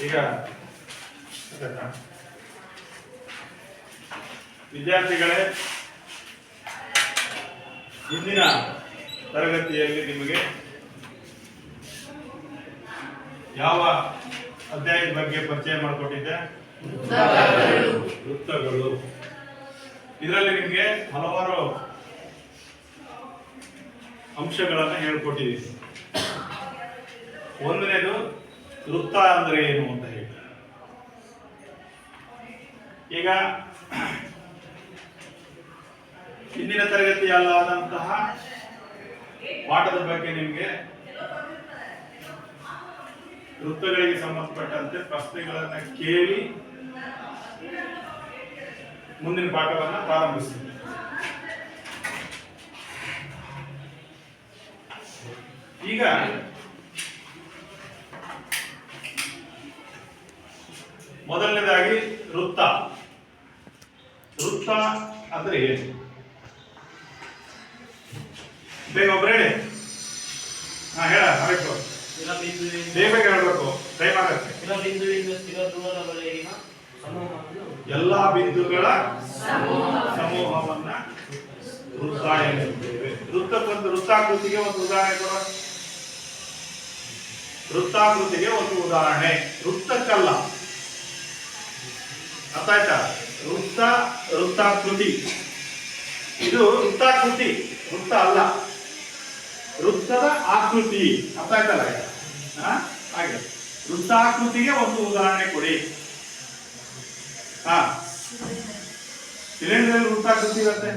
ಈಗ ವಿದ್ಯಾರ್ಥಿಗಳೇ, ಹಿಂದಿನ ತರಗತಿಯಲ್ಲಿ ನಿಮಗೆ ಯಾವ ಅಧ್ಯಾಯದ ಬಗ್ಗೆ ಪರಿಚಯ ಮಾಡಿಕೊಟ್ಟಿದ್ದೆ? ವೃತ್ತಗಳು. ಇದರಲ್ಲಿ ನಿಮಗೆ ಹಲವಾರು ಅಂಶಗಳನ್ನು ಹೇಳ್ಕೊಟ್ಟಿದ್ದೀನಿ. ಒಂದನೇದು ವೃತ್ತ ಅಂದ್ರೆ ಏನು ಅಂತ ಹೇಳಿ. ಈಗ ಹಿಂದಿನ ತರಗತಿಯಲ್ಲಾದಂತಹ ಪಾಠದ ಬಗ್ಗೆ ನಿಮಗೆ ವೃತ್ತಗಳಿಗೆ ಸಂಬಂಧಪಟ್ಟಂತೆ ಪ್ರಶ್ನೆಗಳನ್ನ ಕೇಳಿ ಮುಂದಿನ ಪಾಠವನ್ನ ಪ್ರಾರಂಭಿಸ್ತೀವಿ. ಈಗ ಮೊದಲನೇದಾಗಿ ವೃತ್ತ. ವೃತ್ತ ಅಂದ್ರೆ ಏನು? ಬೇಗ ಒಬ್ಬರು ಹೇಳಿ. ಹೇಳ ಆಯ್ತು, ಬೇಗ ಹೇಳ್ಬೇಕು, ಟೈಮ್ ಆಗುತ್ತೆ. ಎಲ್ಲಾ ಬಿಂದುಗಳ ಸಮೂಹವನ್ನ ವೃತ್ತ ಎನ್ನುತ್ತೇವೆ. ವೃತ್ತಕ್ಕೊಂದು ವೃತ್ತಾಕೃತಿಗೆ ಒಂದು ಉದಾಹರಣೆ ಕೊಡ. ವೃತ್ತಾಕೃತಿಗೆ ಒಂದು ಉದಾಹರಣೆ, ವೃತ್ತಕ್ಕಲ್ಲ. ಅರ್ಥ ಆಯ್ತಾ? ವೃತ್ತಾಕೃತಿ ಇದು ವೃತ್ತಾಕೃತಿ, ವೃತ್ತ ಅಲ್ಲ, ವೃತ್ತದ ಆಕೃತಿ. ಅರ್ಥ ಆಯ್ತಲ್ಲ? ಹಾಗೆ ವೃತ್ತಾಕೃತಿಗೆ ಒಂದು ಉದಾಹರಣೆ ಕೊಡಿ. ಸಿಲಿಂಡರ್ ವೃತ್ತಾಕೃತಿ ಇರುತ್ತೆ.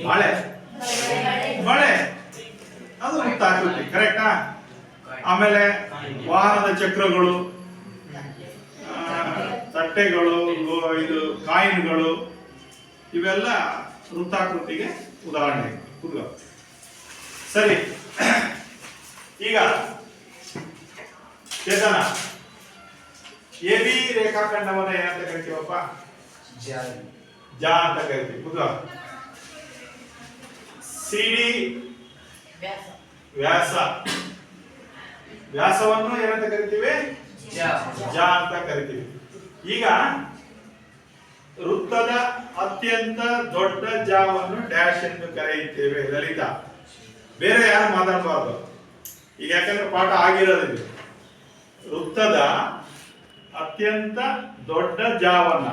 ಬಾಳೆ ಬಾಳೆ ಅದು ವೃತ್ತಾಕೃತಿ, ಕರೆಕ್ಟಾ? ಆಮೇಲೆ ವಾಹನದ ಚಕ್ರಗಳು, ತಟ್ಟೆಗಳು, ಇದು ಕಾಯಿನ್ಗಳು, ಇವೆಲ್ಲ ವೃತ್ತಾಕೃತಿಗೆ ಉದಾಹರಣೆ. ಸರಿ, ಈಗ ಚೇತನ, ಎ ಬಿ ರೇಖಾಖಂಡವನ್ನ ಏನಂತ ಕರಿತೀವಪ್ಪ? ಜ ಅಂತ ಕರಿತೀವಿ. ಸಿ ಡಿ ವ್ಯಾಸ, ವ್ಯಾಸವನ್ನು ಏನಂತ ಕರಿತೀವಿ? ಜ ಅಂತ ಕರಿತೀವಿ. ಈಗ ವೃತ್ತದ ಅತ್ಯಂತ ದೊಡ್ಡ ಜಾವನ್ನು ಡ್ಯಾಶ್ ಎಂದು ಕರೆಯುತ್ತೇವೆ. ಲಲಿತಾ, ಬೇರೆ ಯಾರು ಮಾತಾಡಬಾರ್ದು ಈಗ, ಯಾಕಂದ್ರೆ ಪಾಠ ಆಗಿರೋದಿಲ್ಲ. ವೃತ್ತದ ಅತ್ಯಂತ ದೊಡ್ಡ ಜಾವನ್ನ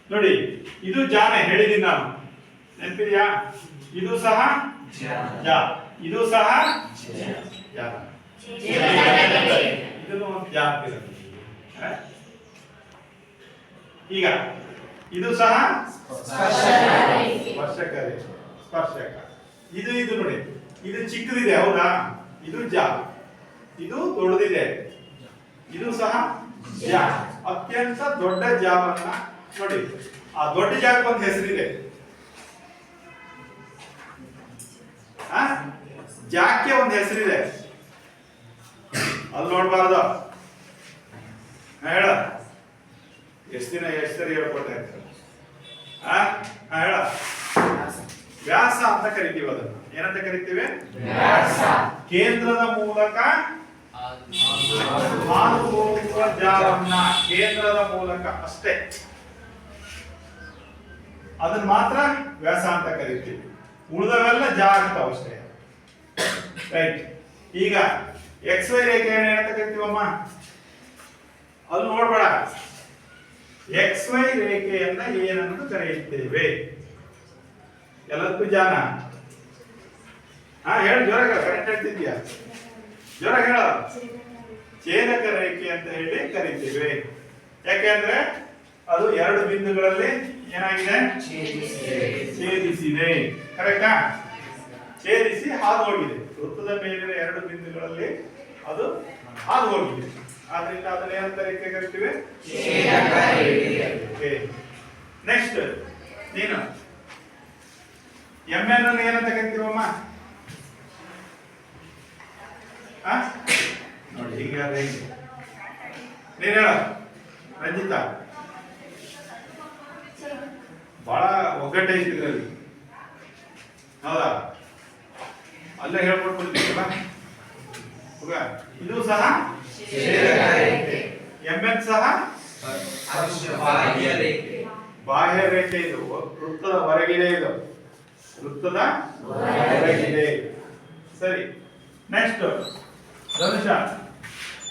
ನೋಡಿ, ಇದು ಜಾನೆ ಹೇಳಿದ್ದೀನಿ ನಾನು, ನೆನಪಿದೆಯಾ? ಇದು ಸಹ ಜ, ಇದು ಸಹ ಜ, ಇದನ್ನು ಒಂದು ಜ ಅಂತಿರೋದು. ಈಗ ಇದು ಸಹ ಸ್ಪರ್ಶಕ ರೇಖೆ, ಸ್ಪರ್ಶಕ. ಇದು ನೋಡಿ, ಇದು ಚಿಕ್ಕದಿದೆ, ಹೌದಾ? ಇದು ಜ, ಇದು ದೊಡ್ಡದಿದೆ, ಇದು ಸಹ ಜ. ಅತ್ಯಂತ ದೊಡ್ಡ ಜಾವನ್ನ ನೋಡಿ, ಆ ದೊಡ್ಡ ಜಾಗಕ್ಕೆ ಒಂದು ಹೆಸರಿದೆ. ಜಾಕ್ಕೆ ಒಂದು ಹೆಸರಿದೆ, ಅದು ನೋಡ್ಬಾರ್ದು. ಹೇಳ, ಎಷ್ಟು ಸರಿ ಹೇಳ್ಕೊಟ್ಟೆ ಅಂತ. ಹೇಳ, ವ್ಯಾಸ ಅಂತ ಕರಿತೀವಿ. ಅದನ್ನು ಏನಂತ ಕರಿತೀವಿ? ಕೇಂದ್ರದ ಮೂಲಕ ಹಾದು ಹೋಗುವ ಜಾವನ್ನ, ಕೇಂದ್ರದ ಮೂಲಕ ಅಷ್ಟೇ, ಅದನ್ನ ಮಾತ್ರ ವ್ಯಾಸ ಅಂತ ಕರಿತೀವಿ. ಉಳಿದವೆಲ್ಲ ಜ ಆಗ್ತಾವ ಅಷ್ಟೇ. ರೈಟ್. ಈಗ ಎಕ್ಸ್ ವೈ ರೇಖೆಯನ್ನು ಏನಂತ ಕರಿತೀವಮ್ಮ? ಅದು ನೋಡ್ಬೇಡ. ಎಕ್ಸ್ ವೈ ರೇಖೆಯನ್ನ ಏನನ್ನು ಕರೆಯುತ್ತೇವೆ? ಎಲ್ಲದಕ್ಕೂ ಜಾನ. ಹೇಳ, ಜೋರಾಗ, ಕರೆಕ್ಟ್ ಹೇಳ್ತಿದ್ಯಾ? ಜೋರಾಗ ಹೇಳ. ಛೇದಕ ರೇಖೆ ಅಂತ ಹೇಳಿ ಕರಿತೀವಿ. ಯಾಕೆಂದ್ರೆ ಅದು ಎರಡು ಬಿಂದುಗಳಲ್ಲಿ ಏನಾಗಿದೆ? ಛೇದಿಸಿದೆ. ಕರೆಕ್ಟಾ? ಛೇದಿಸಿ ಹಾದು ಹೋಗಿದೆ. ವೃತ್ತದ ಮೇಲಿನ ಎರಡು ಬಿಂದುಗಳಲ್ಲಿ ಅದು ಹಾದು ಹೋಗಿದೆ. ಆದ್ರಿಂದ ಅದನ್ನ ಏನಂತ ರೇಖೆ ಕರಿತೀವಿ? ನೆಕ್ಸ್ಟ್ ನೀನು ಎಂ ಎನ್ ಅನ್ನು ಏನಂತ ಕರಿತೀವಮ್ಮ? ನೋಡಿ, ಈಗ ನೀನ್ ಹೇಳ ರಂಜಿತಾ. ಬಹಳ ಒಗ್ಗಟ್ಟೈತಿ ಇದರಲ್ಲಿ, ಹೌದಾ? ಅಲ್ಲೇ ಹೇಳ್ಕೊಟ್ಬಿಡ್ತೀವಲ್ಲ. ಇದು ಸಹ MN ಸಹ ಬಾಹ್ಯ ರೇಖೆ. ಇದು ವೃತ್ತದ ಹೊರಗಿದೆ, ಇದು ವೃತ್ತದ ಹೊರಗಿದೆ. ಸರಿ, ನೆಕ್ಸ್ಟ್ ಧನುಷ.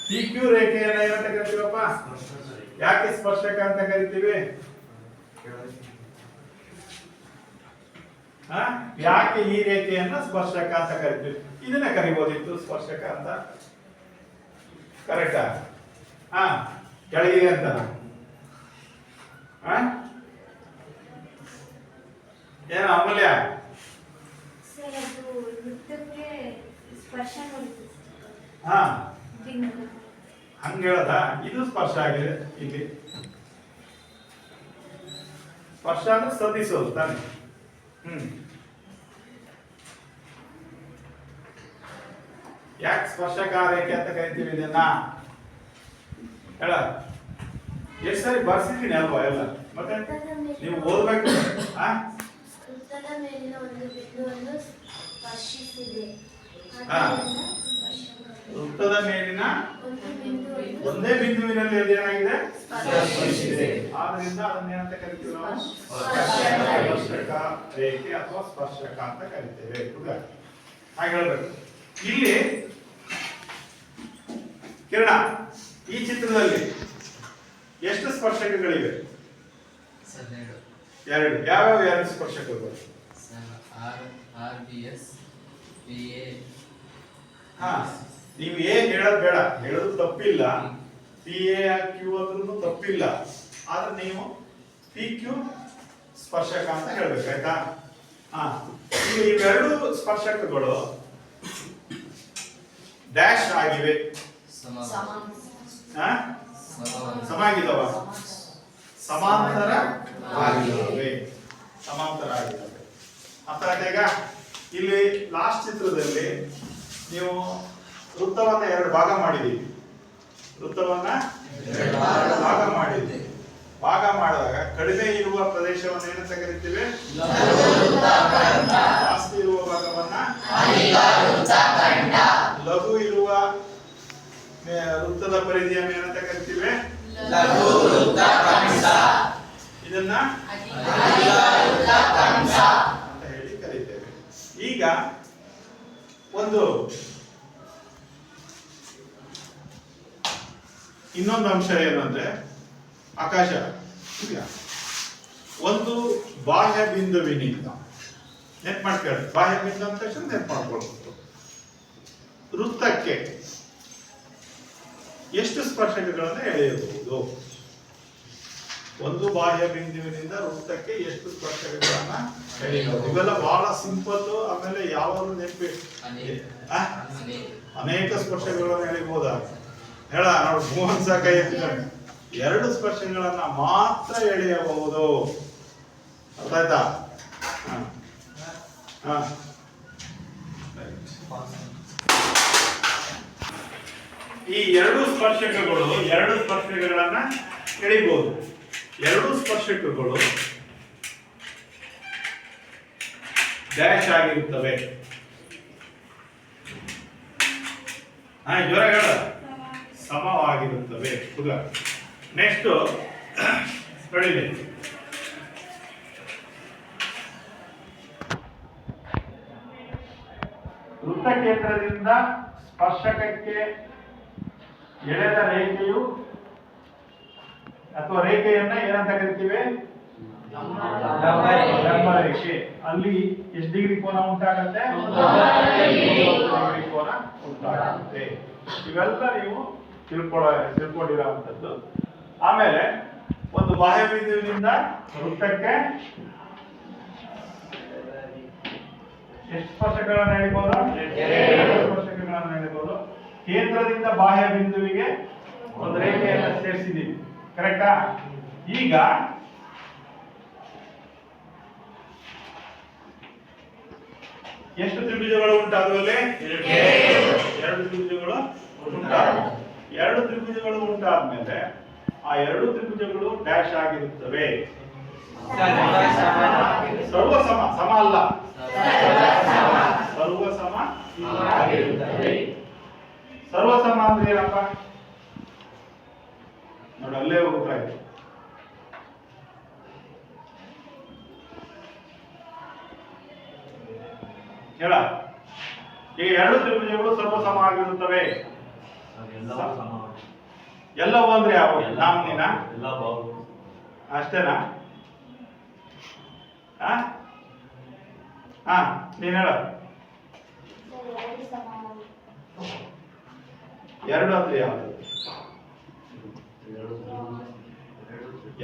PQ ರೇಖೆಯನ್ನ ಏನಂತ ಕರಿತೀವಪ್ಪ? ಯಾಕೆ ಸ್ಪರ್ಶಕ ಅಂತ ಕರಿತೀವಿ? ಯಾಕೆ ಈ ರೇಖೆಯನ್ನ ಸ್ಪರ್ಶಕ ಅಂತ ಕರಿತೀವಿ? ಇದನ್ನ ಕರಿಬೋದಿತ್ತು ಸ್ಪರ್ಶಕ ಅಂತ. ಕರೆಕ್ಟಾ? ಕೆಳಗಿದೆ ಅಂತ ಏನ ಅಮೂಲ್ಯ? ಹಂಗ ಹೇಳದ? ಇದು ಸ್ಪರ್ಶ ಆಗಿದೆ. ಇಲ್ಲಿ ಸ್ಪರ್ಶ ಅಂದ್ರೆ ಸಂಧಿಸೋದು ತಾನೆ. ಯಾಕೆ ಸ್ಪರ್ಶಕ ರೇಖೆ ಅಂತ ಕರಿತೀವಿ ಇದನ್ನ? ಹೇಳ. ಎಷ್ಟು ಸರಿ ಬರ್ಸಿದ್ದೀನಿ ಅಲ್ವಾ ಎಲ್ಲ? ಮತ್ತೆ ನೀವು ಓದ್ಬೇಕು. ವೃತ್ತದ ಮೇಲಿನ ಒಂದು ಬಿಂದುವನ್ನು ಸ್ಪರ್ಶಿಸಿದೆ. ವೃತ್ತದ ಮೇಲಿನ ಒಂದೇ ಬಿಂದುವಿನಲ್ಲಿ ಅದೇನಾಗಿದೆ? ಸ್ಪರ್ಶಿಸಿದೆ. ಆದ್ರಿಂದ ಅದನ್ನೇನಂತ ಕರಿತೀವಿ ನಾವು? ಸ್ಪರ್ಶಕ ರೇಖೆ ಅಥವಾ ಸ್ಪರ್ಶಕ ಅಂತ ಕರಿತೇವೆ. ಹಾಗೆ ಹೇಳ್ಬೇಕು. ಇಲ್ಲಿ ಕಿರಣ, ಈ ಚಿತ್ರದಲ್ಲಿ ಎಷ್ಟು ಸ್ಪರ್ಶಕಗಳಿವೆ? ಎರಡು. ಯಾವ್ಯಾವ ಎರಡು ಸ್ಪರ್ಶಕಗಳು? ನೀವು ಹೇಳೋದು ಬೇಡ, ಹೇಳೋದು ತಪ್ಪಿಲ್ಲ. PAQ ಅಂದ್ರೂ ತಪ್ಪಿಲ್ಲ. ಆದ್ರೆ ನೀವು PQ ಸ್ಪರ್ಶಕ ಅಂತ ಹೇಳ್ಬೇಕು, ಆಯ್ತಾ? ಇವೆರಡು ಸ್ಪರ್ಶಕಗಳು ಡ್ಯಾಶ್ ಆಗಿವೆ. ಸಮಾಗಿದವ? ಸಮಾಂತರ ಆಗಿವೆ. ಸಮಾಂತರ ಆಗಿವೆ. ಅರ್ಥ ಆಯ್ತಾ? ಈಗ ಇಲ್ಲಿ ಲಾಸ್ಟ್ ಚಿತ್ರದಲ್ಲಿ ನೀವು ವೃತ್ತವನ್ನ ಎರಡು ಭಾಗ ಮಾಡಿದೀವಿ. ವೃತ್ತವನ್ನ ಭಾಗ ಮಾಡಿದ್ದೀವಿ. ಭಾಗ ಮಾಡಿದಾಗ ಕಡಿಮೆ ಇರುವ ಪ್ರದೇಶವನ್ನು ಏನಂತ ಕರಿತೀವಿ? ಜಾಸ್ತಿ ಇರುವ ಭಾಗವನ್ನ ಲಘು ಇರುವ ವೃತ್ತದ ಪರಿಧಿಯನ್ನು ಏನಂತ ಕರಿತೀವಿ? ಇದನ್ನ ಅಂತ ಹೇಳಿ ಕರೀತೇವೆ. ಈಗ ಒಂದು ಇನ್ನೊಂದು ಅಂಶ ಏನಂದ್ರೆ, ಆಕಾಶ, ಒಂದು ಬಾಹ್ಯ ಬಿಂದುವಿನಿಂದ ನೆಟ್ ಮಾಡ್ಕೊಳ್ಳಿ. ಬಾಹ್ಯ ಬಿಂದು ಅಂತ ತಕ್ಷಣ ನೆಟ್ ಮಾಡ್ಕೊಳ್ಬಹುದು. ವೃತ್ತಕ್ಕೆ ಎಷ್ಟು ಸ್ಪರ್ಶಕಗಳನ್ನು ಎಳೆಯಬಹುದು? ಒಂದು ಬಾಹ್ಯ ಬಿಂದುವಿನಿಂದ ವೃತ್ತಕ್ಕೆ ಎಷ್ಟು ಸ್ಪರ್ಶಕಗಳನ್ನ ಎಳೆಯಬಹುದು? ಇವೆಲ್ಲ ಬಹಳ ಸಿಂಪಲ್. ಆಮೇಲೆ ಯಾವಾಗಲೂ ನೆನಪಿ, ಅನೇಕ ಸ್ಪರ್ಶಗಳನ್ನು ಎಳೆಯಬಹುದಾ? ಹೇಳ ನೋಡಿ. ಮೋಹನ್ ಸಹ ಕೈ ಎತ್ತಿಕೊಂಡು ಎರಡು ಸ್ಪರ್ಶಗಳನ್ನ ಮಾತ್ರ ಎಳೆಯಬಹುದು. ಅರ್ಥ ಆಯ್ತಾ? ಈ ಎರಡು ಸ್ಪರ್ಶಕಗಳನ್ನ ಎಳಿಬಹುದು. ಎರಡು ಸ್ಪರ್ಶಕಗಳು ಡ್ಯಾಶ್ ಆಗಿರುತ್ತವೆ. ಜ್ವರ ಹೇಳ. ಸಮವಾಗಿರುತ್ತವೆ. ನೆಕ್ಸ್ಟ್ ನೋಡಿ, ವೃತ್ತ ಕೇಂದ್ರದಿಂದ ಸ್ಪರ್ಶಕಕ್ಕೆ ಎಳೆದ ರೇಖೆಯು ಅಥವಾ ರೇಖೆಯನ್ನ ಏನಂತ ಕರಿತೀವಿ? ಲಂಬ ರೇಖೆ. ಅಲ್ಲಿ ಎಷ್ಟು ಡಿಗ್ರಿ ಕೋನ ಉಂಟಾಗುತ್ತೆ? 90 ಡಿಗ್ರಿ ಕೋನ ಉಂಟಾಗುತ್ತೆ. ಇವೆಲ್ಲ ನೀವು ತಿಳ್ಕೊಂಡಿರುವಂತದ್ದು. ಆಮೇಲೆ ಒಂದು ಬಾಹ್ಯ ಬಿಂದುವಿನಿಂದ ವೃತ್ತಕ್ಕೆ ಎಷ್ಟು ಸ್ಪರ್ಶಕಗಳನ್ನು ಎಳೆಯಬಹುದು? ಎರಡು ಸ್ಪರ್ಶಕಗಳನ್ನು ಎಳೆಯಬಹುದು. ಕೇಂದ್ರದಿಂದ ಬಾಹ್ಯ ಬಿಂದುವಿಗೆ ಒಂದು ರೇಖೆಯನ್ನು ಸೇರಿಸಿದ್ದೀವಿ. ಕರೆಕ್ಟಾ? ಈಗ ಎಷ್ಟು ತ್ರಿಭುಜಗಳು ಉಂಟಾದವಲ್ಲಿ? ಎರಡು ತ್ರಿಭುಜಗಳು ಉಂಟಾದವು. ಎರಡು ತ್ರಿಭುಜಗಳು ಉಂಟಾದ್ಮೇಲೆ ಆ ಎರಡು ತ್ರಿಭುಜಗಳು ಡ್ಯಾಶ್ ಆಗಿರುತ್ತವೆ. ಸರ್ವ ಸಮ, ಸಮ ಅಲ್ಲ, ಸರ್ವ ಸಮ ಆಗಿರುತ್ತವೆ. ಅಂದ್ರೆ ಏನಪ್ಪ? ನೋಡಿ ಅಲ್ಲೇ ಉತ್ತರ ಆಯ್ತು. ಹೇಳ, ಈಗ ಎರಡು ತ್ರಿಭುಜಗಳು ಸರ್ವಸಮ ಆಗಿರುತ್ತವೆ. ಎಲ್ಲವೂ ಅಂದ್ರೆ ಯಾವ? ನಾಮ್ನಿನ ಅಷ್ಟೇನಾ? ನೀನ್ ಹೇಳ. ಎರಡು ಅಂದ್ರೆ ಯಾವುದು?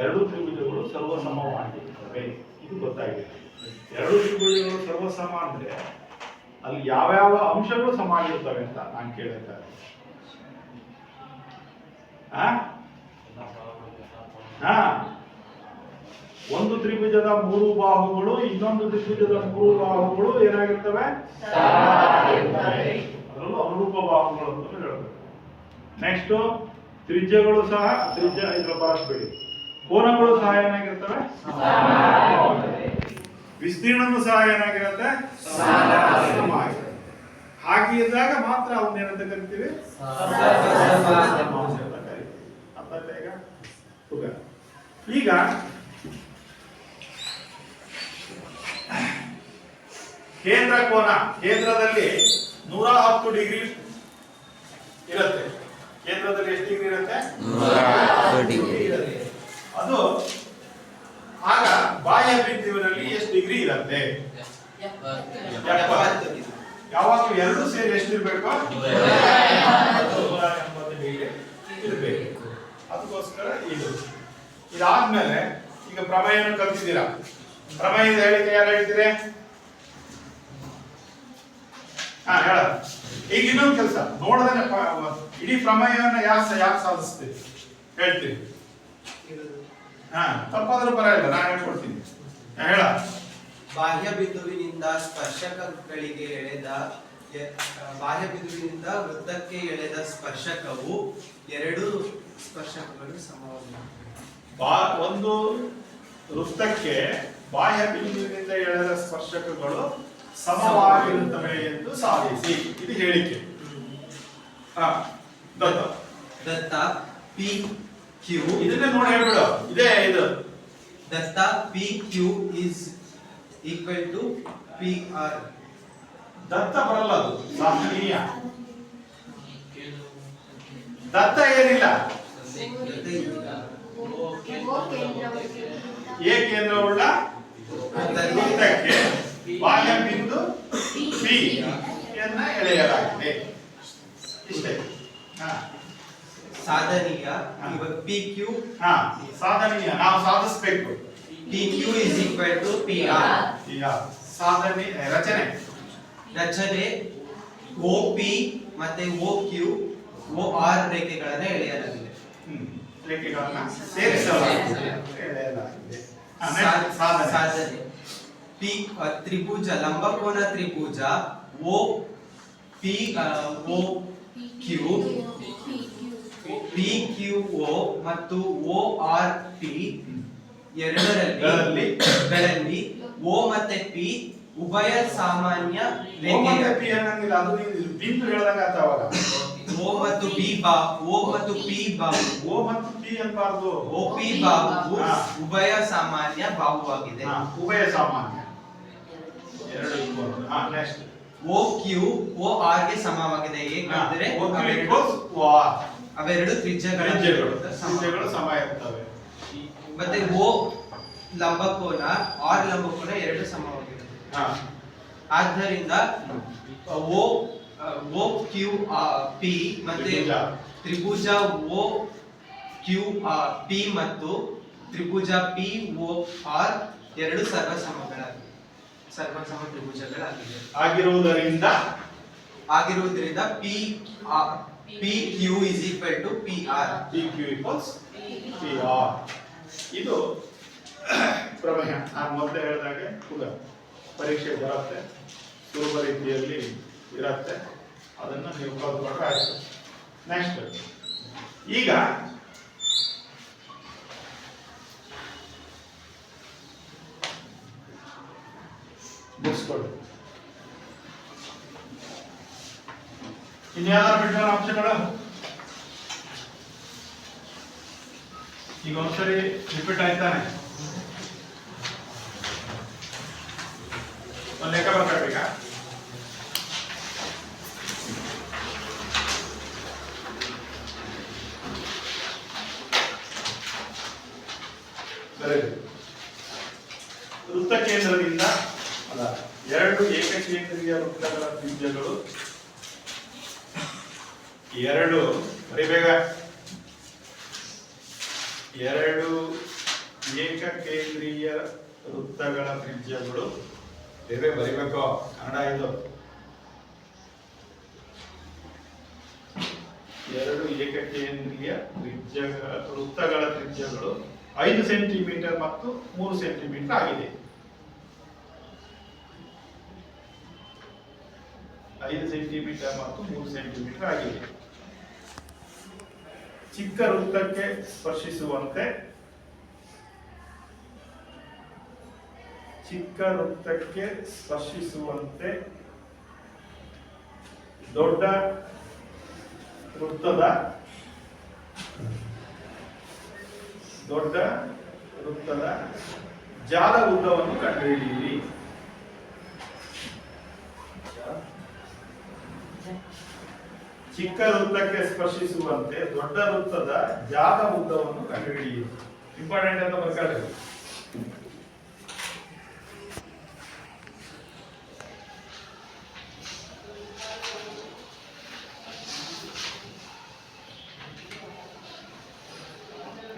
ಎರಡು ತ್ರಿಭುಜಗಳು ಸರ್ವಸಮವಾಗಿರುತ್ತವೆ, ಇದು ಗೊತ್ತಾಗಿದೆ. ಎರಡು ತ್ರಿಭುಜಗಳು ಸರ್ವಸಮ ಅಂದ್ರೆ ಅಲ್ಲಿ ಯಾವ್ಯಾವ ಅಂಶಗಳು ಸಮ ಆಗಿರ್ತವೆ ಅಂತ ನಾನು ಕೇಳಿದ್ದಾರೆ. ಒಂದು ತ್ರಿಭುಜದ ಮೂರು ಬಾಹುಗಳು ಇನ್ನೊಂದು ತ್ರಿಭುಜದ ಮೂರು ಬಾಹುಗಳು ಏನಾಗಿರ್ತವೆ? ಅದರಲ್ಲೂ ಅನುರೂಪ ಬಾಹುಗಳು ಅಂತ ಹೇಳಬೇಕು. ನೆಕ್ಸ್ಟ್ ತ್ರಿಜ್ಯಗಳು ಸಹ, ತ್ರಿಜ್ಯ ಇದ್ರ ಬಳಸಬೇಡಿ, ಕೋನಗಳು ಸಹ ಏನಾಗಿರ್ತವೆ? ವಿಸ್ತೀರ್ಣನು ಸಹ ಏನಾಗಿರುತ್ತೆ? ಸಮ ಆಗಿರುತ್ತೆ. ಹಾಗೆ ಇದ್ದಾಗ ಮಾತ್ರ ಅವನ್ನ ಏನಂತ ಕರಿತೀವಿ? ಈಗ ಕೇಂದ್ರ ಕೋನ, ಕೇಂದ್ರದಲ್ಲಿ 110 ಡಿಗ್ರಿ ಇರುತ್ತೆ. ಕೇಂದ್ರದಲ್ಲಿ ಎಷ್ಟು ಡಿಗ್ರಿ ಇರುತ್ತೆ? 110 ಡಿಗ್ರಿ ಇರುತ್ತೆ. ಅದು ಆಗ ಬಾಹ್ಯ ಬಿಂದುವಿನಲ್ಲಿ ಎಷ್ಟು ಡಿಗ್ರಿ ಇರುತ್ತೆ? 70. ಯಾವಾಗಲೂ ಎರಡು ಸೇರಿ ಎಷ್ಟಿರ್ಬೇಕು? 180 ಡಿಗ್ರಿ ಇರಬೇಕು. ಅದಕ್ಕೋಸ್ಕರ ಇದಾದ್ಮೇಲೆ ಈಗ ಪ್ರಮೇಯನ ಕಲಿತಿದ್ದೀರಾ. ಪ್ರಮೇಯದ ಹೇಳಿಕೆ ಯಾರು ಹೇಳ್ತೀರಿ? ಹೇಳ. ಈಗ ಇನ್ನೊಂದು ಕೆಲಸ ನೋಡದೇನೆ ಇಡೀ ಪ್ರಮೇಯವನ್ನ ಯಾಕೆ ಸಾಧಿಸ್ತೀವಿ ಹೇಳ್ತೀವಿ. ತಪ್ಪಾದ್ರೂ ಪರವಾಗಿಲ್ಲ, ನಾನು ಹೇಳ್ಕೊಡ್ತೀನಿ. ಹೇಳ. ಬಾಹ್ಯ ಬಿಂದುವಿನಿಂದ ಸ್ಪರ್ಶಕಗಳಿಗೆ ಎಳೆದ ಬಾಹ್ಯ ಬಿಂದುವಿನಿಂದ ವೃತ್ತಕ್ಕೆ ಎಳೆದ ಸ್ಪರ್ಶಕವು ಎರಡು ಸ್ಪರ್ಶಕಗಳು ಸಮವಾಗಿವೆ. ಒಂದು ವೃತ್ತಕ್ಕೆ ಬಾಹ್ಯ ಬಿಂದುವಿನಿಂದ ಎಳೆದ ಸ್ಪರ್ಶಕಗಳು ಸಮವಾಗಿರುತ್ತವೆ ಎಂದು ಸಾಧಿಸಿ. ಇದು ಹೇಳಿಕೆ. ದತ್ತ ಪಿ ಕ್ಯೂ, ಇದನ್ನೇ ನೋಡಿ ಹೇಳ್ಬಿಡು. ಇದೇ ಇದು ದತ್ತ P Q is equal to P R. ದತ್ತ ಬರಲ್ಲ, ಅದು ಸಾಧನೀಯ. ದತ್ತ ಏನಿಲ್ಲ, ಎ ಕೇಂದ್ರವುಳ್ಳ ವೃತ್ತಕ್ಕೆ ಬಾಹ್ಯ ಬಿಂದು ಪಿ ಯನ್ನ ಎಳೆಯಲಾಗಿದೆ. ಇಷ್ಟೇ. ಸಾಧನೀಯ. ಪಿ ಕ್ಯೂ ಸಾಧನೀಯ, ನಾವು ಸಾಧಿಸಬೇಕು. P Q is equal to P R. ಸಾಧನೆ ರಚನೆ ಓ ಪಿ ಮತ್ತೆ ಓ ಕ್ಯೂ ಓ ಆರ್ ರೇಖೆಗಳನ್ನ ಎಳೆಯಲಾಗಿದೆ. ರೇಖೆಗಳನ್ನ ಸೇರಿಸಲಾಗಿದೆ, ಎಳೆಯಲಾಗಿದೆ. ಸಾಧನೆ ಪಿ ತ್ರಿಭುಜ, ಲಂಬಕೋನ ತ್ರಿಭುಜ O P O Q P Q O ಮತ್ತು ಓ ಆರ್ ಪಿ ಎರಡರಲ್ಲಿ ಓ ಮತ್ತೆ ಪಿ ಉಭಯ ಸಾಮಾನ್ಯ ರೇಖೆಯ ಅದು ಬಿಂದು ಹೇಳಿದಾಗ ಅವಾಗ ಓ ಮತ್ತು ಪಿ ಬಾ ಓ ಮತ್ತು ಪಿ ಬಾಹು ಓ ಮತ್ತು ಪಿ ಅನ್ಬಾರ್ದು. ಓ ಪಿ ಬಾಹು ಉಭಯ ಸಾಮಾನ್ಯ ಬಾಹುವಾಗಿದೆ. ಉಭಯ ಸಾಮಾನ್ಯ ಎರಡು. Next O Q O R ಗೆ ಸಮವಾಗಿದೆ. ಏಕೆಂದರೆ ಅವೆರಡು ತ್ರಿಜ್ಯಗಳು ಸಮ ಇರ್ತವೆ. ಮತ್ತೆ ಓ ಲಂಬಕೋನ ಆರ್ ಲಂಬಕೋನ ಎರಡು ಸಮವಾಗಿರುತ್ತೆ. ಆದ್ದರಿಂದ ಓ ಕ್ಯೂ ಪಿ ಮತ್ತೆ ತ್ರಿಭುಜ ಓ ಕ್ಯೂ ಪಿ ಮತ್ತು ತ್ರಿಭುಜ ಪಿ ಓ ಆರ್ ಎರಡು ಸರ್ವಸಮ ತ್ರಿಭುಜಗಳಾಗಿವೆ. ಆಗಿರುವುದರಿಂದ P Q is equal to P R. P Q equals P R. ಇದು ಪ್ರಮೇಯ. ನಾನು ಮೊದಲೇ ಹೇಳಿದಾಗೆ ಪರೀಕ್ಷೆ ಬರುತ್ತೆ, ಸುಲಭ ರೀತಿಯಲ್ಲಿ ಇರುತ್ತೆ. ಅದನ್ನು ನೀವು ಕಲ್ತ್ಕೊಂಡ್ರೆ ಆಯ್ತು. ನೆಕ್ಸ್ಟ್ ಈಗ ಮುಗಿಸ್ಕೊಳ್ಳಿ. ಇನ್ಯಾವ್ದಾರು ಬಿಟ್ಟರೆ ಅಂಶಗಳು ಈಗ ಒಂದ್ಸರಿ ರಿಪೀಟ್ ಆಯ್ತಾನೆ ಒಂದು ಲೆಕ್ಕ ಬರ್ಬೇಕೀಗ. ವೃತ್ತ ಕೇಂದ್ರದಿಂದ ಅಲ್ಲ, ಎರಡು ಏಕಕೇಂದ್ರೀಯ ವೃತ್ತಗಳ ತ್ರಿಜ್ಯಗಳು ಎರಡು, ಬರಿಬೇಗ, ಎರಡು ಏಕಕೇಂದ್ರೀಯ ವೃತ್ತಗಳ ತ್ರಿಜ್ಯಗಳು ಬೇರೆ ಬರಿಬೇಕು, ಕನ್ನಡ ಇದು. ಎರಡು ಏಕಕೇಂದ್ರೀಯ ವೃತ್ತಗಳ ತ್ರಿಜ್ಯಗಳು 5 ಸೆಂಟಿಮೀಟರ್ ಮತ್ತು 3 ಸೆಂಟಿಮೀಟರ್ ಆಗಿದೆ. 5 ಸೆಂಟಿಮೀಟರ್ ಮತ್ತು 3 ಸೆಂಟಿಮೀಟರ್ ಆಗಿದೆ. ಚಿಕ್ಕ ವೃತ್ತಕ್ಕೆ ಸ್ಪರ್ಶಿಸುವಂತೆ ದೊಡ್ಡ ವೃತ್ತದ ಜಾಲ ಉದ್ದವನ್ನು ಕಂಡುಹಿಡಿಯಿರಿ. ಚಿಕ್ಕ ವೃತ್ತಕ್ಕೆ ಸ್ಪರ್ಶಿಸುವಂತೆ ದೊಡ್ಡ ವೃತ್ತದ ಜಾಲ ಉದ್ದವನ್ನು ಕಂಡುಹಿಡಿಯಿರಿ. ಇಂಪಾರ್ಟೆಂಟ್ ಅಂತ ಬರ್ಕೊಳ್ಳಿ.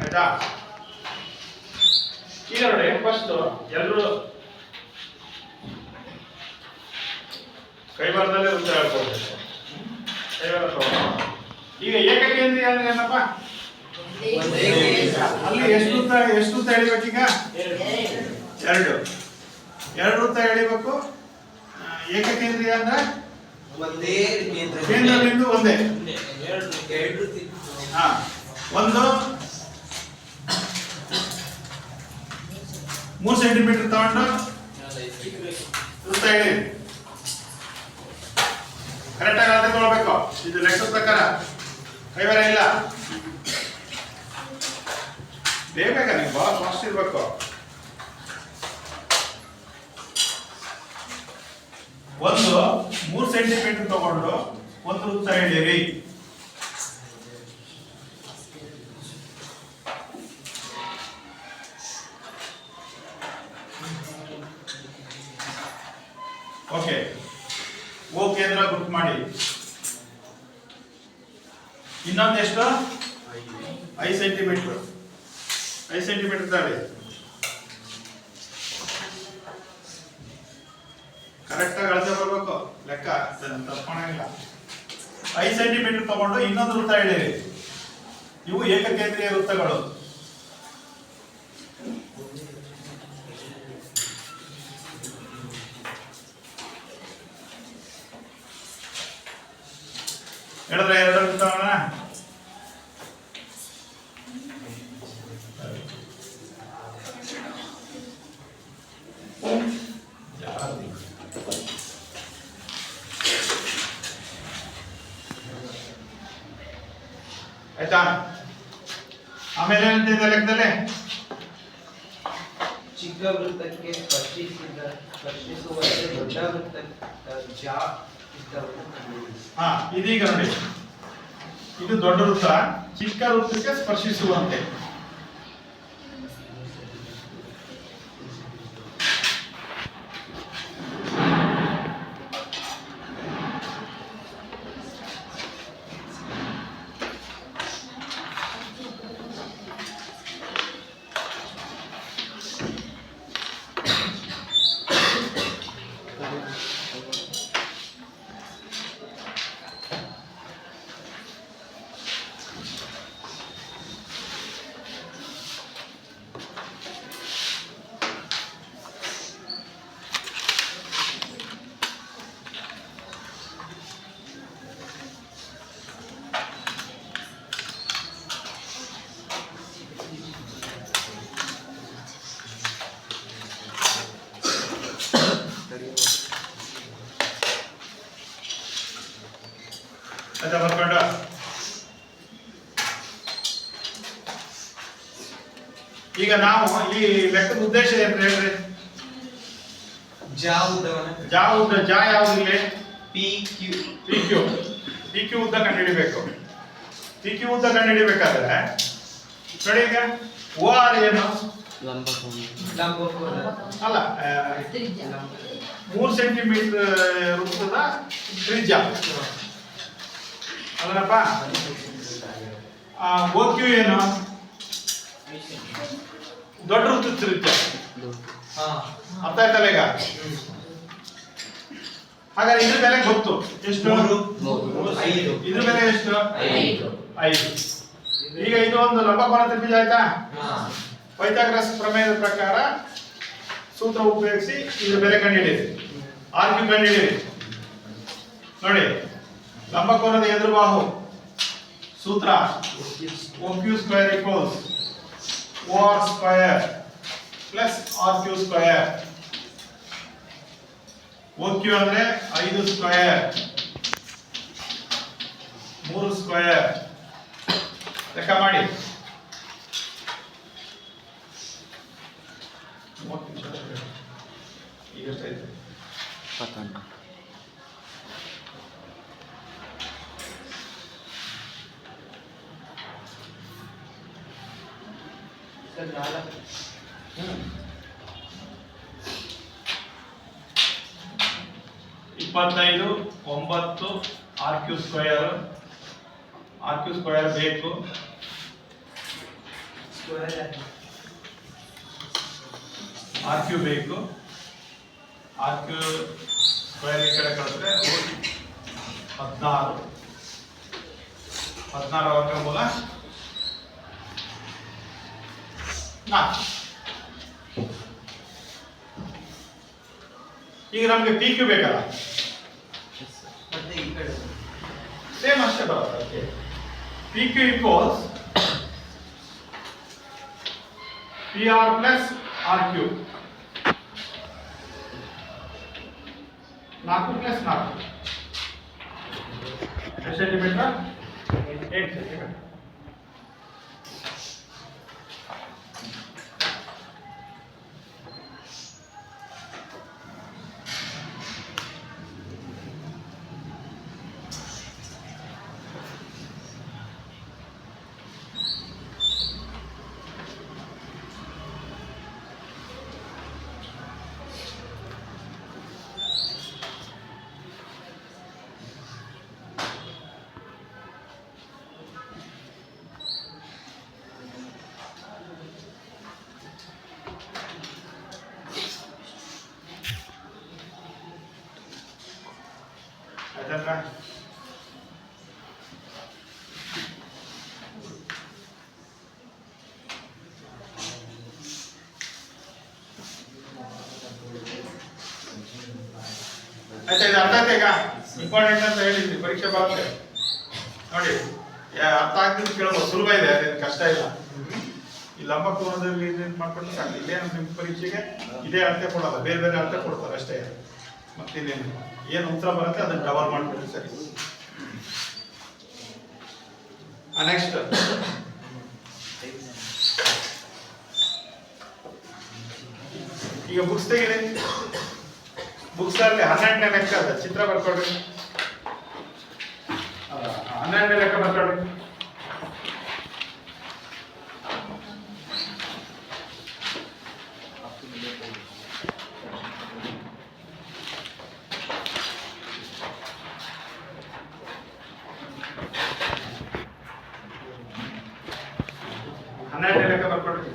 ಆಯ್ತಾ? ಈಗ ನೋಡಿ, ಫಸ್ಟ್ ಎಲ್ಲರೂ ಕೈಬರದಲ್ಲೇ ಉತ್ತರ ಹೇಳ್ಕೊಳ್ಬೇಕು. ಈಗ ಏಕಕೇಂದ್ರೀಯ ಅಂದ್ರೆ ಏನಪ್ಪ? ಅಲ್ಲಿ ಎಷ್ಟು ವೃತ್ತ ಎಳಿಬೇಕೀಗ? ಎರಡು ವೃತ್ತ ಎಳಿಬೇಕು. ಏಕಕೇಂದ್ರೀಯ ಅಂದ್ರೆ ಕೇಂದ್ರ ಬಿಂದು ಒಂದೇ. ಒಂದು 3 ಸೆಂಟಿಮೀಟರ್ ತಗೊಂಡು ವೃತ್ತ ಎಳಿ. ಕರೆಕ್ಟ್ ಆಗಿ ಅಳತೆ ತಗೊಳ್ಬೇಕು. ಇದು ಲೆಕ್ಕದ ಪ್ರಕಾರ ಕೈವಾರ ಇಲ್ಲ. ಬೇಗ ನೀವು ಬಹಳ ಫಾಸ್ಟ್ ಇರ್ಬೇಕು. ಒಂದು 3 ಸೆಂಟಿಮೀಟರ್ ತಗೊಂಡು ಒಂದು ವೃತ್ತ ಎಳೆಯಿರಿ. ಓಕೆ, ಓ ಕೇಂದ್ರ ಗುರುತು ಮಾಡಿ. ಇನ್ನೊಂದು ಎಷ್ಟು? 5 ಸೆಂಟಿಮೀಟರ್. 5 ಸೆಂಟಿಮೀಟರ್ ತಾಳಿ. ಕರೆಕ್ಟ್ ಆಗಿ ಅಳತೆ ಬರ್ಬೇಕು. ಲೆಕ್ಕ ತಪ್ಪಾಗಿಲ್ಲ. 5 ಸೆಂಟಿಮೀಟರ್ ತಗೊಂಡು ಇನ್ನೊಂದು ವೃತ್ತ ಎಳೆಯಿರಿ. ಇವು ಏಕಕೇಂದ್ರೀಯ ವೃತ್ತಗಳು. ಹೇಳಿದ್ರೆ ಎರಡು ವೃತ್ತವನ್ನ ಆಯ್ತಾ? ಆಮೇಲೆ ಏನಂತಿದೆ ಲೆಕ್ಕದಲ್ಲಿ? ಚಿಕ್ಕ ವೃತ್ತಕ್ಕೆ ಸ್ಪರ್ಶಿಸುವಂತೆ ದೊಡ್ಡ ವೃತ್ತ ಇದೀಗ ನೋಡಿ, ಇದು ದೊಡ್ಡ ವೃತ್ತ, ಚಿಕ್ಕ ವೃತ್ತಕ್ಕೆ ಸ್ಪರ್ಶಿಸುವಂತೆ. ಈಗ ನಾವು ಈ ಲೆಕ್ಕದ ಉದ್ದೇಶ ಏನು ಹೇಳ್ರಿ? ಜಾ ಉದ್ದವನ್ನ ಜಾ ಉದ್ದ, ಜಾ ಯಾವ್ದು ಇಲ್ಲಿ? P Q P Q. P Q ಉದ್ದ ಕಂಡುಹಿಡಿಬೇಕು. ಪಿ ಕ್ಯೂ ಉದ್ದ ಕಂಡುಹಿಡಿಬೇಕಾದ್ರೆ ನೋಡಿ, ಈಗ ಓ ಆರ್ ಏನು? ಲಂಬಕೋನ ಅಲ್ಲ, 3 ಸೆಂಟಿಮೀಟರ್ ವೃತ್ತದ ತ್ರಿಜ್ಯ ಅದನ್ನಪ್ಪ. ಓ ಕ್ಯೂ ಏನು? ದೊಡ್ಡ ವೃತ್ತದ ತ್ರಿಜ್ಯ. ಹಾ ಅರ್ಥ ಆಯ್ತಲ್ಲ ಈಗ? ಹಾಗಾದ್ರೆ ಇದ್ರ ಬೆಲೆ ಗೊತ್ತು ಎಷ್ಟು? 5. ಇದ್ರ ಬೆಲೆ ಎಷ್ಟು? 5. ಈಗ ಇದು ಒಂದು ಲಂಬಕೋನ ತ್ರಿಭುಜ ಆಯ್ತಾ? ಪೈಥಾಗರಸ್ ಪ್ರಮೇಯದ ಪ್ರಕಾರ ಸೂತ್ರ ಉಪಯೋಗಿಸಿ ಇದ್ರ ಬೆಲೆ ಕಂಡುಹಿಡಿಯಿರಿ. ಆರ್ ಕ್ಯೂ ಕಂಡುಹಿಡಿಯಿರಿ. ನೋಡಿ, ಲಂಬಕೋನದ ಎದುರುಬಾಹು ಸೂತ್ರ O Q square equals O R square plus R Q square. O Q ಅಂದ್ರೆ 5 ಸ್ಕ್ವೇರ್, 3 ಸ್ಕ್ವೇರ್. ಲೆಕ್ಕ ಮಾಡಿ. ಈಗ ಎಷ್ಟಾಯ್ತು? 28. Sir 4. 25, 9 R Q square. R Q square ಬೇಕು. ಆರ್ ಕ್ಯೂ ಬೇಕು. ಆರ್ ಕ್ಯೂ ಸ್ಕ್ವೇರ್ ಈ ಕಡೆ ಕಳಿದ್ರೆ 16. 16 ವರ್ಗಮೂಲ 4. ಈಗ ನಮ್ಗೆ ಪಿ ಕ್ಯೂ ಬೇಕಲ್ಲ, ಮತ್ತೆ ಈ ಕಡೆ ಸೇಮ್ ಅಷ್ಟೇ ಬರುತ್ತೆ. P Q equals P R plus R Q. 4 plus 4 ಎಷ್ಟು ಸೆಂಟಿಮೀಟರ್? 8 ಸೆಂಟಿಮೀಟರ್. ಆಯ್ತಲ್ವಾ? ಆಯ್ತಾ? ಇದು ಅರ್ಥ ಆಯ್ತಾ? ಈಗ ಇಂಪಾರ್ಟೆಂಟ್ ಅಂತ ಹೇಳಿದ್ವಿ, ಪರೀಕ್ಷೆ ಬರುತ್ತೆ ನೋಡಿ. ಅರ್ಥ ಆಗ್ತಿದ್ದು ಕೇಳಬಹುದು, ಸುಲಭ ಇದೆ, ಅದೇನು ಕಷ್ಟ ಇಲ್ಲ. ಈ ಲಂಬಕೋನದಲ್ಲಿ ಇದನ್ನ ಮಾಡ್ಕೊಂಡು ಸಾಕು. ಇಲ್ಲೇ ನಿಮ್ಮ ಪರೀಕ್ಷೆಗೆ ಇದೇ ಅರ್ಥ ಕೊಡಲ್ಲ, ಬೇರೆ ಬೇರೆ ಅರ್ಥ ಕೊಡ್ತಾರೆ ಅಷ್ಟೇ. ಮತ್ತಿನ್ನೇನು ಏನು ಉತ್ತರ ಬರುತ್ತೆ ಅದನ್ನ ಡಬಲ್ ಮಾಡ್ಬಿಟ್ರೆ ಸರಿ. ನೆಕ್ಸ್ಟ್ ಈಗ ಬುಕ್ಸ್ ತೆಗೀರಿ. ಬುಕ್ಸ್ ಅಲ್ಲಿ 12ನೇ ಲೆಕ್ಕ ಅದ, ಚಿತ್ರ ಬರ್ಕೊಡ್ರಿ. 12ನೇ ಲೆಕ್ಕ ಬರ್ಕೊಡ್ರಿ. ಲೆಕ್ಕ ಬರ್ಕೊಡ್ರಿ.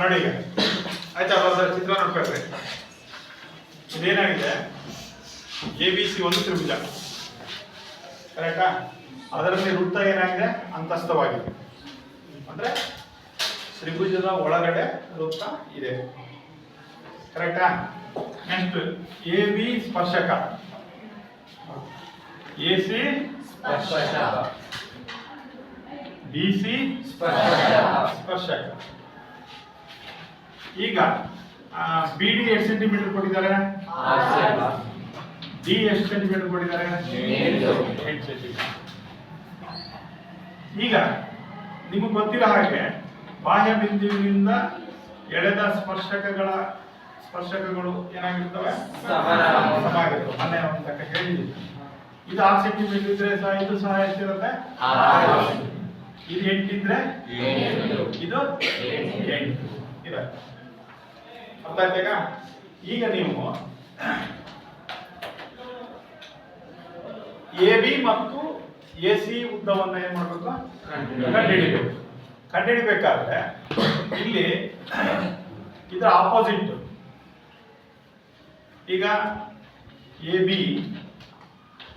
ನೋಡಿ ಈಗ ಆಯ್ತಾ, ಬರ್ತದೆ ಚಿತ್ರ ನೋಡ್ಕೊಳ್ರಿ. ಇದೇನಾಗಿದೆ, ABC ಒಂದು ತ್ರಿಭುಜ, ಕರೆಕ್ಟಾ? ಅದರಲ್ಲಿ ವೃತ್ತ ಏನಾಗಿದೆ, ಅಂತಸ್ಥವಾಗಿದೆ. ಅಂದ್ರೆ ತ್ರಿಭುಜದ ಒಳಗಡೆ ವೃತ್ತ ಇದೆ, ಕರೆಕ್ಟಾ? ನೆಕ್ಸ್ಟ್ AB ಸ್ಪರ್ಶಕ, AC ಸ್ಪರ್ಶಕ, BC ಸ್ಪರ್ಶಕ. ಈಗ BD ಎಷ್ಟು ಸೆಂಟಿಮೀಟರ್ ಕೊಟ್ಟಿದ್ದಾರೆ, D ಎಷ್ಟು ಸೆಂಟಿಮೀಟರ್ ಕೊಟ್ಟಿದ್ದಾರೆ, 8 ಸೆಂಟಿಮೀಟರ್. ಈಗ ನಿಮಗೆ ಗೊತ್ತಿರೋ ಹಾಗೆ ಬಾಹ್ಯ ಬಿಂದುವಿನಿಂದ ಎಳೆದ ಸ್ಪರ್ಶಕಗಳು ಏನಾಗಿರ್ತವೆ, ಸಮಾಗಿರ್ತವೆ. ಮೊನ್ನೆ ಒಂದು ತನಕ ಹೇಳಿದ್ದೀವಿ. ಇದು 6 ಸೆಂಟಿಮೀಟರ್ ಇದ್ರೆ ಸಹ ಇದು ಸಹ ಎಷ್ಟಿರುತ್ತೆ, ಇದು 8 ಇದ್ರೆ ಇದು 8 ಇದೆ. ಅರ್ಥ ಆಯ್ತಾಗ? ಈಗ ನೀವು AB ಮತ್ತು AC ಉದ್ದವನ್ನ ಏನ್ ಮಾಡ್ಬೇಕು, ಕಂಡುಹಿಡಿಬೇಕು. ಕಂಡುಹಿಡಿಬೇಕಾದ್ರೆ ಇಲ್ಲಿ ಇದರ ಆಪೋಸಿಟ್, ಈಗ AB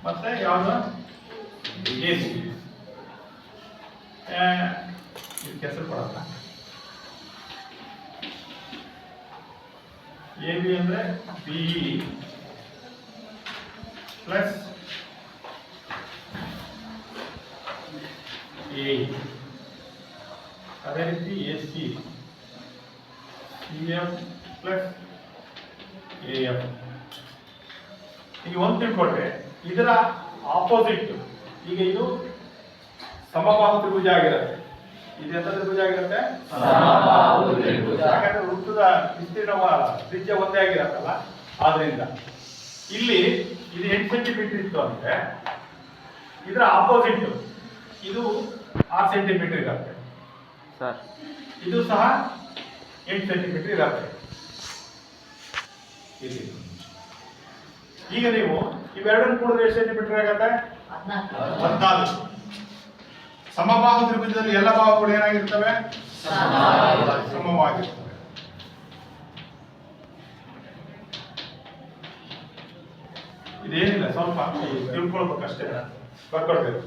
ಮತ್ತೆ ಯಾವುದು AC, ಹೆಸರು ಕೊಡಲ್ಲ. AB ಅಂದ್ರೆ BE ಪ್ಲಸ್ AE, ಅದೇ ರೀತಿ AC CF ಪ್ಲಸ್ AF. ಈಗ ಒಂದು ತಿಳ್ಕೊಂಡ್ರೆ ಇದರ ಆಪೋಸಿಟ್, ಈಗ ಇದು ಸಮಬಾಹು ತ್ರಿಭುಜ ಆಗಿರುತ್ತೆ. ಇದು ಎಂತ ತ್ರಿಭುಜ ಆಗಿರುತ್ತೆ, ಯಾಕಂದ್ರೆ ವೃತ್ತದ ವಿಸ್ತೀರ್ಣ ತ್ರಿಜ್ಯ ಒಂದೇ ಆಗಿರತ್ತಲ್ಲ. ಆದ್ರಿಂದ ಇಲ್ಲಿ ಇದು 8 ಸೆಂಟಿಮೀಟರ್ ಇತ್ತು ಅಂದ್ರೆ ಇದರ ಆಪೋಸಿಟ್ ಇದು 6 ಸೆಂಟಿಮೀಟರ್ ಇರುತ್ತೆ, ಇದು ಸಹ 8 ಸೆಂಟಿಮೀಟರ್ ಇರುತ್ತೆ. ಈಗ ನೀವು ಇವೆರಡನ್ನು ಕೂಡಿದ್ರೆ ಎಷ್ಟು ಸೆಂಟಿಮೀಟರ್ ಆಗುತ್ತೆ, 14. ಸಮಬಾಹು ತ್ರಿಭುಜದಲ್ಲಿ ಎಲ್ಲ ಬಾಹುಗಳು ಏನಾಗಿರ್ತವೆ, ಸಮವಾಗಿರ್ತವೆ. ಇದೇನಿಲ್ಲ, ಸ್ವಲ್ಪ ತಿಳ್ಕೊಳ್ಬೇಕಷ್ಟೇ, ಬರ್ಕೊಳ್ಬೇಕು.